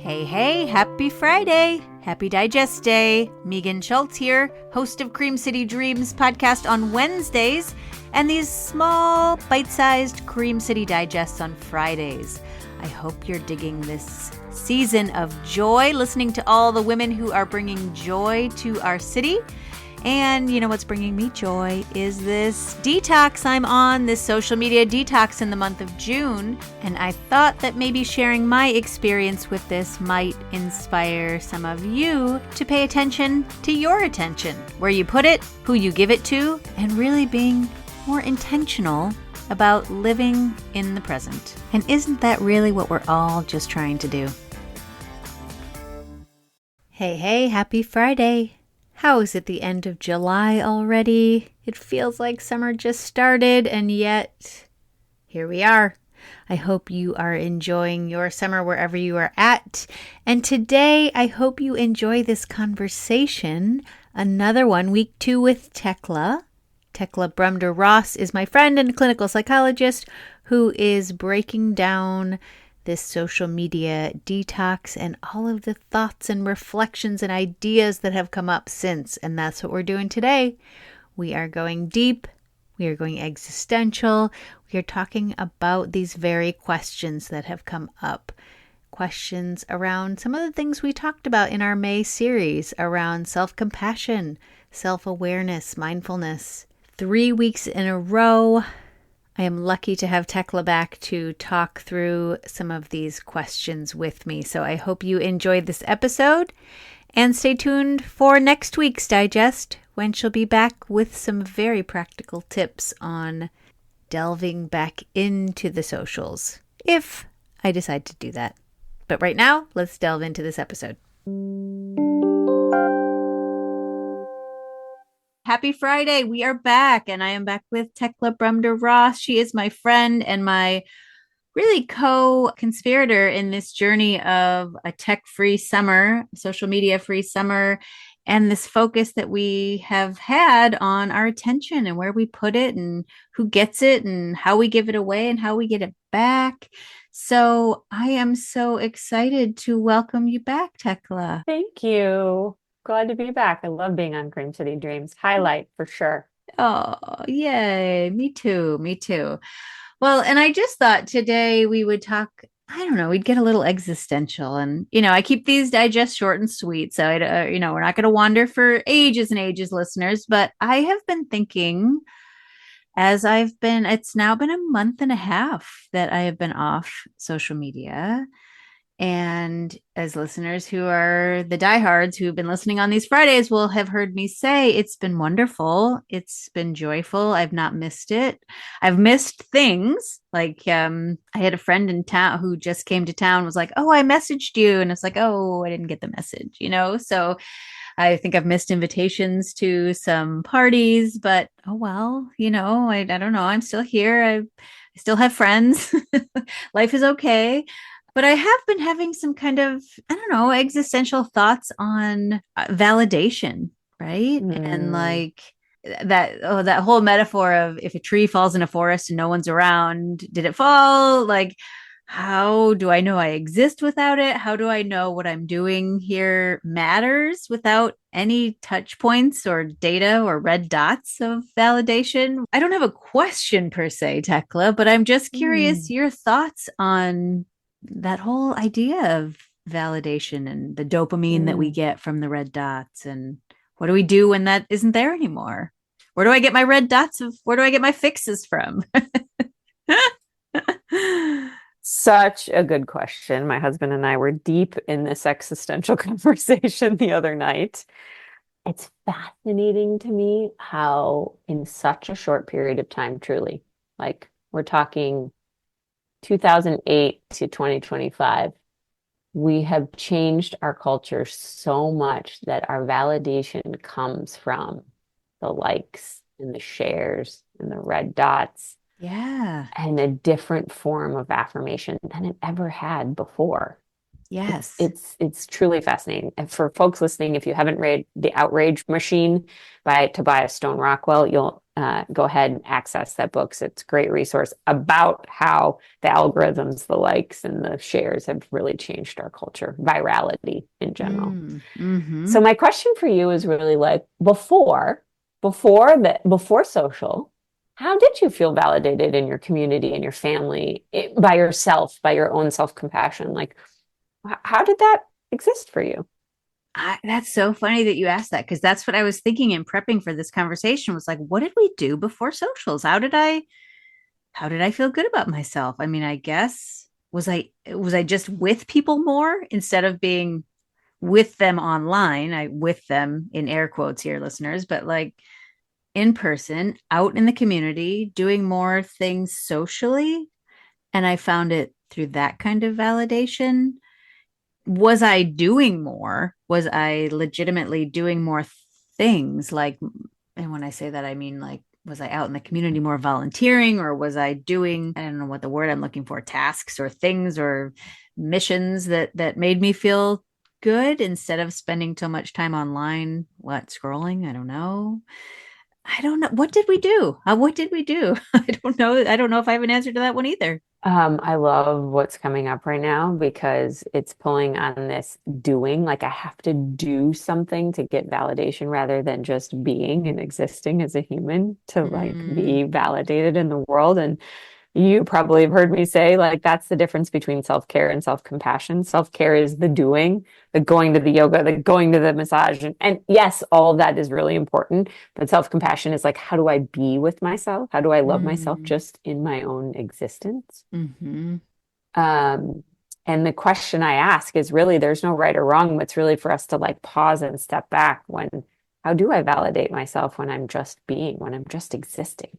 Hey, hey, happy Friday. Happy Digest Day. Megan Schultz here, host of Cream City Dreams podcast on Wednesdays and these small, bite-sized Cream City Digests on Fridays. I hope you're digging this season of joy, listening to all the women who are bringing joy to our city. And you know what's bringing me joy is this detox I'm on, this social media detox in the month of June. And I thought that maybe sharing my experience with this might inspire some of you to pay attention to your attention, where you put it, who you give it to, and really being more intentional about living in the present. And isn't that really what we're all just trying to do? Hey, hey, happy Friday. How is it the end of July already? It feels like summer just started, and yet here we are. I hope you are enjoying your summer wherever you are at. And today, I hope you enjoy this conversation. Another one, week 2 with Thekla. Thekla Brumder Ross is my friend and clinical psychologist who is breaking down this social media detox and all of the thoughts and reflections and ideas that have come up since. And that's what we're doing today. We are going deep. We are going existential. We are talking about these very questions that have come up. Questions around some of the things we talked about in our May series around self-compassion, self-awareness, mindfulness. 3 weeks in a row. I am lucky to have Thekla back to talk through some of these questions with me. So I hope you enjoyed this episode and stay tuned for next week's digest when she'll be back with some very practical tips on delving back into the socials, if I decide to do that. But right now, let's delve into this episode. Happy Friday. We are back, and I am back with Thekla Brumder Ross. She is my friend and my really co-conspirator in this journey of a tech-free summer, social media-free summer, and this focus that we have had on our attention and where we put it and who gets it and how we give it away and how we get it back. So I am so excited to welcome you back, Thekla. Thank you. Glad to be back. I love being on Cream City Dreams. Highlight for sure. Oh, yay. Me too. Me too. Well, and I just thought today we would talk, I don't know, we'd get a little existential. And, I keep these digest short and sweet. So, we're not going to wander for ages and ages, listeners. But I have been thinking it's now been a month and a half that I have been off social media. And as listeners who are the diehards who have been listening on these Fridays will have heard me say it's been wonderful. It's been joyful. I've not missed it. I've missed things like I had a friend in town who just came to town, was like, "Oh, I messaged you," and it's like, "Oh, I didn't get the message," So I think I've missed invitations to some parties, but oh well, I don't know. I'm still here. I still have friends. Life is okay. But I have been having some kind of, I don't know, existential thoughts on validation, right? And like that whole metaphor of if a tree falls in a forest and no one's around, did it fall? Like, how do I know I exist without it? How do I know what I'm doing here matters without any touch points or data or red dots of validation? I don't have a question per se, Thekla, but I'm just curious your thoughts on that whole idea of validation and the dopamine that we get from the red dots, and what do we do when that isn't there anymore? Where do I get my red dots where do I get my fixes from? Such a good question. My husband and I were deep in this existential conversation the other night. It's fascinating to me how in such a short period of time, truly, like we're talking 2008 to 2025, we have changed our culture so much that our validation comes from the likes and the shares and the red dots. Yeah. And a different form of affirmation than it ever had before. Yes. It's truly fascinating. And for folks listening, if you haven't read The Outrage Machine by Tobias Stone Rockwell, go ahead and access that book. So it's a great resource about how the algorithms, the likes, and the shares have really changed our culture, virality in general. Mm-hmm. So my question for you is really like before social, how did you feel validated in your community and your family by yourself, by your own self-compassion? Like, how did that exist for you? That's so funny that you asked that because that's what I was thinking in prepping for this conversation was like, what did we do before socials? How did I feel good about myself? I mean, I guess was I just with people more instead of being with them online? I with them in air quotes here, listeners, but like in person, out in the community, doing more things socially. And I found it through that kind of validation. Was I doing more? Was I legitimately doing more things? Like, and when I say that, I mean like, was I out in the community more volunteering, or was I doing, I don't know what the word I'm looking for, tasks or things or missions that made me feel good instead of spending so much time online, what, scrolling? I don't know. I don't know. What did we do? What did we do? I don't know. I don't know if I have an answer to that one either. I love what's coming up right now because it's pulling on this doing, like I have to do something to get validation rather than just being and existing as a human to like Mm, be validated in the world. And you probably have heard me say, like, that's the difference between self-care and self-compassion. Self-care is the doing, the going to the yoga, the going to the massage. And yes, all of that is really important. But self-compassion is like, how do I be with myself? How do I love myself mm, just in my own existence? mm-hmm. Um, and the question I ask is really, there's no right or wrong. It's really for us to like pause and step back when, how do I validate myself when I'm just being, when I'm just existing?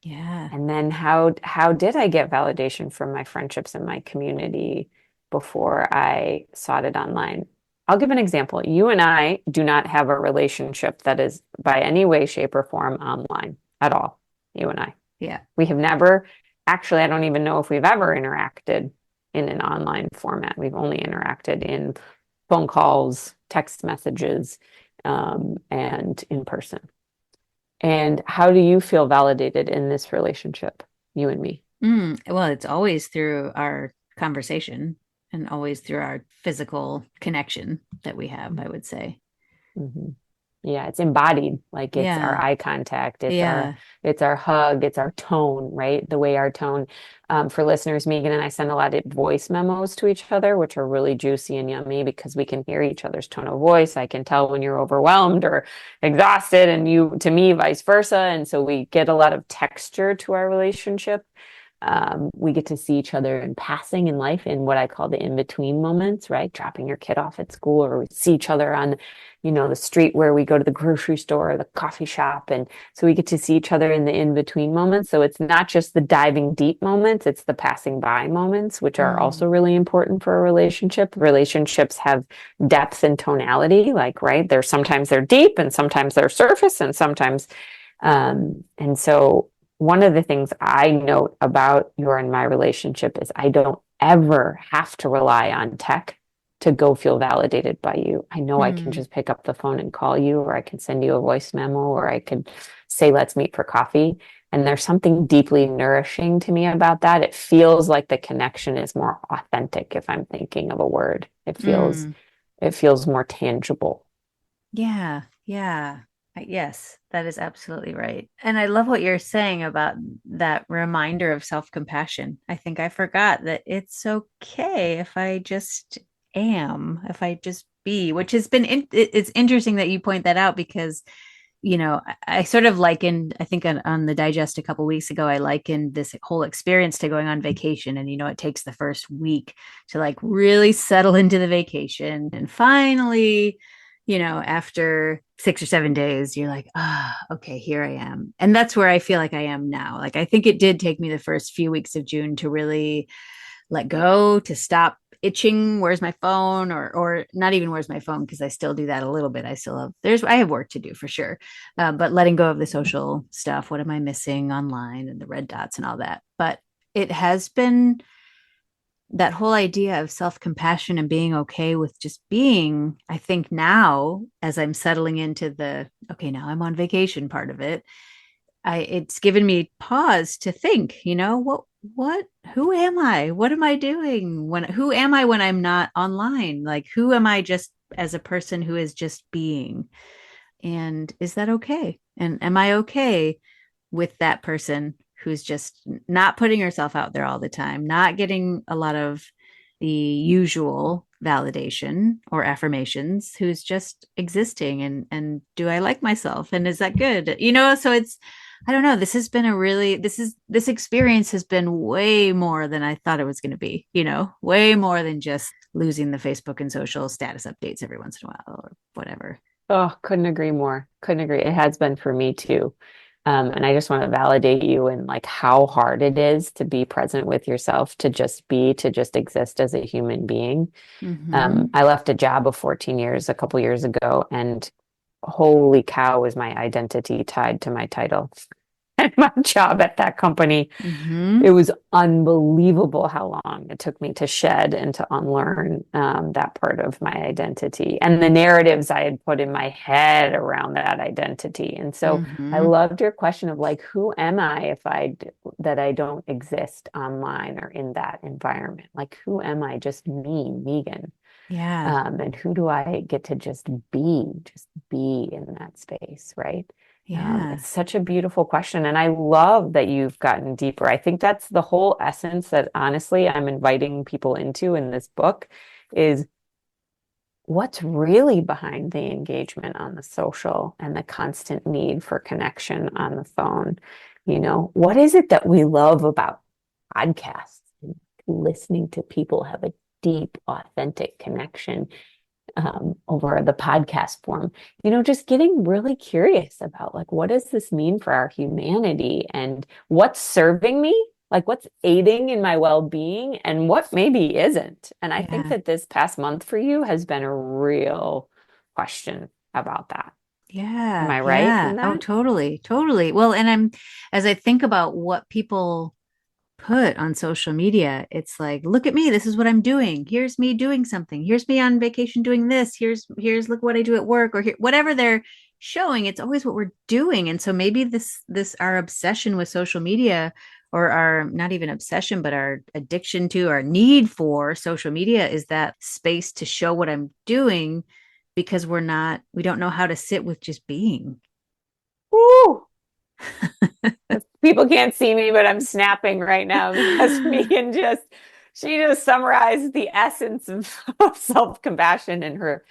Yeah. And then how did I get validation from my friendships and my community before I sought it online? I'll give an example. You and I do not have a relationship that is by any way, shape, or form online at all. You and I. Yeah. We have never, actually, I don't even know if we've ever interacted in an online format. We've only interacted in phone calls, text messages, and in person. And how do you feel validated in this relationship, you and me? Well, it's always through our conversation and always through our physical connection that we have, I would say. Mhm. Yeah, it's embodied. Like it's our Yeah. eye contact, Yeah. it's our hug, it's our tone, right? The way our tone. For listeners, Megan and I send a lot of voice memos to each other, which are really juicy and yummy because we can hear each other's tone of voice. I can tell when you're overwhelmed or exhausted, and you to me, vice versa. And so we get a lot of texture to our relationship. We get to see each other in passing in life in what I call the in-between moments, right? Dropping your kid off at school, or we see each other on, the street where we go to the grocery store or the coffee shop. And so we get to see each other in the in-between moments. So it's not just the diving deep moments, it's the passing by moments, which are also Mm, really important for a relationship. Relationships have depth and tonality, like, right? Sometimes they're deep and sometimes they're surface and sometimes and so one of the things I note about your and my relationship is I don't ever have to rely on tech to go feel validated by you. I know I can mm, just pick up the phone and call you, or I can send you a voice memo, or I could say, let's meet for coffee. And there's something deeply nourishing to me about that. It feels like the connection is more authentic if I'm thinking of a word. mm. It feels more tangible. Yeah. Yeah. Yes, that is absolutely right. And I love what you're saying about that reminder of self-compassion. I think I forgot that it's okay if I just am, if I just be, which has been, it's interesting that you point that out because I sort of likened, I think on the digest a couple weeks ago, I likened this whole experience to going on vacation. And, it takes the first week to like really settle into the vacation. And finally, after 6 or 7 days, you're like, okay, here I am. And that's where I feel like I am now. Like, I think it did take me the first few weeks of June to really let go, to stop itching where's my phone, or not even where's my phone, because I still do that a little bit. I have work to do for sure. But letting go of the social stuff, what am I missing online, and the red dots and all that. But it has been that whole idea of self-compassion and being okay with just being. I think now, as I'm settling into the okay, now I'm on vacation part of it, it's given me pause to think, what, who am I? What am I doing who am I when I'm not online? Like, who am I just as a person who is just being? And is that okay? And am I okay with that person who's just not putting herself out there all the time, not getting a lot of the usual validation or affirmations, who's just existing? And do I like myself? And is that good? So it's, I don't know. This has been this experience has been way more than I thought it was going to be, way more than just losing the Facebook and social status updates every once in a while or whatever. Oh, couldn't agree more. Couldn't agree. It has been for me too. And I just want to validate you in like how hard it is to be present with yourself, to just be, to just exist as a human being. Mm-hmm. I left a job of 14 years a couple years ago, and holy cow, was my identity tied to my title and my job at that company. Mm-hmm. It was unbelievable how long it took me to shed and to unlearn that part of my identity and the narratives I had put in my head around that identity. And so I Mm-hmm. loved your question of like, who am I if that I don't exist online or in that environment? Like, who am I? Just me, Megan. Yeah. And who do I get to just be in that space, right? Yeah. It's such a beautiful question. And I love that you've gotten deeper. I think that's the whole essence that honestly I'm inviting people into in this book is what's really behind the engagement on the social and the constant need for connection on the phone. What is it that we love about podcasts and listening to people have a deep, authentic connection over the podcast form, just getting really curious about like, what does this mean for our humanity and what's serving me? Like, what's aiding in my well-being and what maybe isn't? And I think Yeah. that this past month for you has been a real question about that. Am Yeah. I right Yeah. in Oh, that? totally. Totally. Well, and as I think about what people put on social media, it's like, look at me. This is what I'm doing. Here's me doing something. Here's me on vacation doing this. Here's look what I do at work or whatever they're showing. It's always what we're doing. And so maybe this our obsession with social media, or our not even obsession, but our addiction to, our need for social media, is that space to show what I'm doing, because we don't know how to sit with just being. Woo! People can't see me, but I'm snapping right now because Megan she just summarized the essence of self-compassion in her.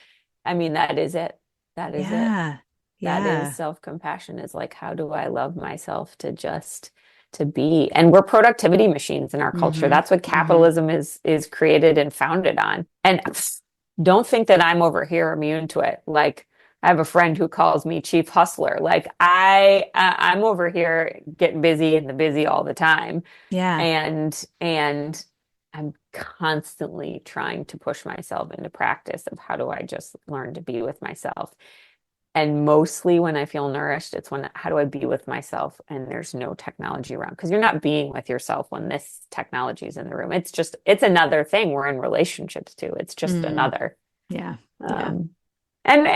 I mean, that is it. That is it. Yeah. That is Yeah. self-compassion is like, how do I love myself to be? And we're productivity machines in our culture. Mm-hmm. That's what Mm-hmm. capitalism is created and founded on. And don't think that I'm over here immune to it. Like I have a friend who calls me chief hustler. Like I'm over here getting busy and the busy all the time. Yeah. And I'm constantly trying to push myself into practice of how do I just learn to be with myself. And mostly when I feel nourished, it's when how do I be with myself and there's no technology around? Because you're not being with yourself when this technology is in the room. It's another thing we're in relationships to. It's just Mm. another. Yeah. Yeah. Um, and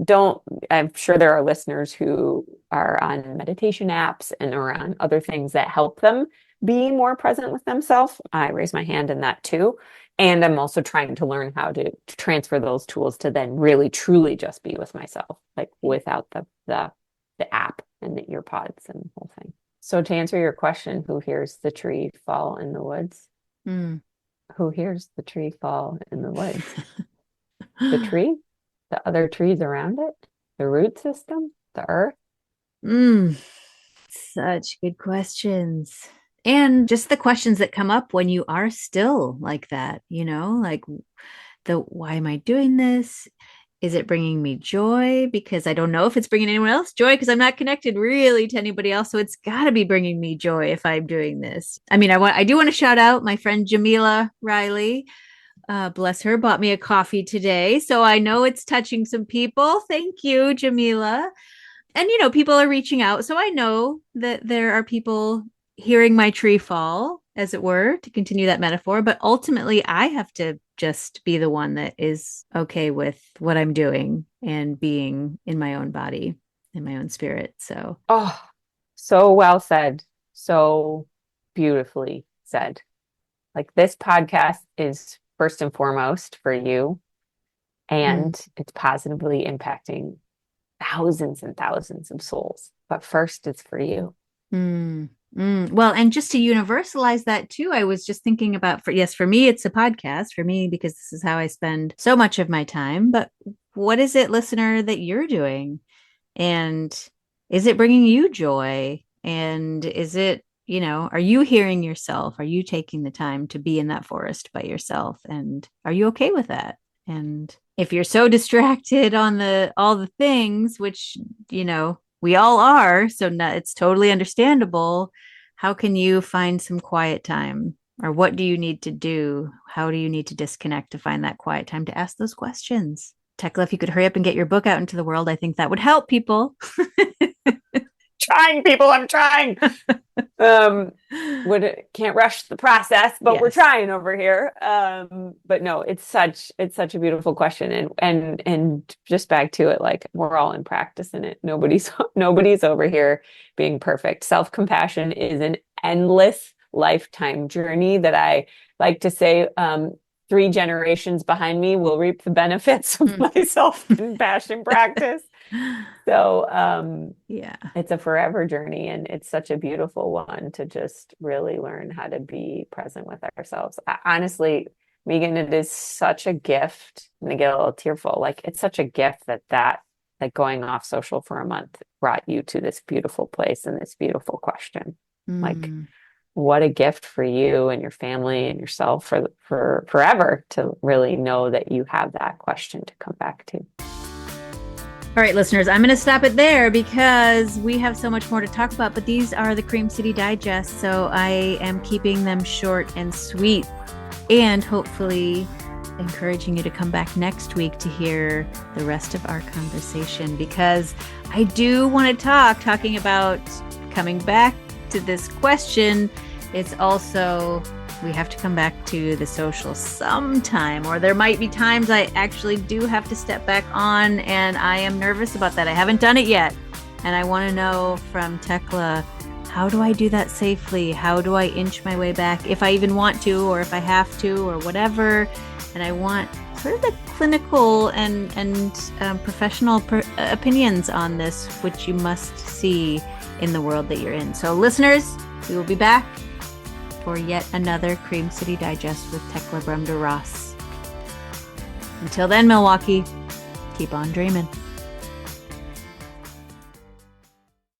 don't I'm sure there are listeners who are on meditation apps and are on other things that help them be more present with themselves. I raise my hand in that too. And I'm also trying to learn how to transfer those tools to then really truly just be with myself, like without the app and the ear pods and the whole thing. So to answer your question, who hears the tree fall in the woods? Mm. Who hears the tree fall in the woods? The tree, the other trees around it, the root system, the earth. Mm. Such good questions. And just the questions that come up when you are still like that, like the why am I doing this? Is it bringing me joy? Because I don't know if it's bringing anyone else joy, because I'm not connected really to anybody else. So it's got to be bringing me joy if I'm doing this. I mean, I do want to shout out my friend Jamila Riley. Bless her, bought me a coffee today. So I know it's touching some people. Thank you, Jamila. And, people are reaching out. So I know that there are people hearing my tree fall, as it were, to continue that metaphor. But ultimately, I have to just be the one that is okay with what I'm doing and being in my own body. in my own spirit. So, Oh, so well said. So beautifully said. Like this podcast is first and foremost for you, mm, and it's positively impacting thousands and thousands of souls. But first, it's for you. well, and just to universalize that too, I was just thinking about for me, it's a podcast for me because this is how I spend so much of my time. But what is it, listener, that you're doing? And is it bringing you joy? And is it, are you hearing yourself? Are you taking the time to be in that forest by yourself? And are you okay with that? And if you're so distracted on all the things, which, we all are, so it's totally understandable. How can you find some quiet time? Or what do you need to do? How do you need to disconnect to find that quiet time to ask those questions? Tekla, if you could hurry up and get your book out into the world, I think that would help people. Trying, people, I'm trying. Can't rush the process, but we're Yes. trying over here. But no, it's such a beautiful question, and just back to it, like we're all in practice in it. Nobody's over here being perfect. Self-compassion is an endless lifetime journey that I like to say, 3 generations behind me will reap the benefits of Mm. my self-compassion practice. So Yeah. it's a forever journey, and it's such a beautiful one to just really learn how to be present with ourselves. Honestly, Megan, it is such a gift, and I get a little tearful. Like it's such a gift that like going off social for a month brought you to this beautiful place and this beautiful question. Like Mm. what a gift for you and your family and yourself for forever to really know that you have that question to come back to. All right, listeners, I'm going to stop it there because we have so much more to talk about, but these are the Cream City Digest, so I am keeping them short and sweet and hopefully encouraging you to come back next week to hear the rest of our conversation because I do want to talking about coming back to this question. It's also we have to come back to the social sometime, or there might be times I actually do have to step back on, and I am nervous about that. I haven't done it yet. And I want to know from Thekla, how do I do that safely? How do I inch my way back if I even want to, or if I have to, or whatever? And I want sort of the clinical and professional opinions on this, which you must see in the world that you're in. So listeners, we will be back for yet another Cream City Digest with Thekla Brumder Ross. Until then, Milwaukee, keep on dreaming.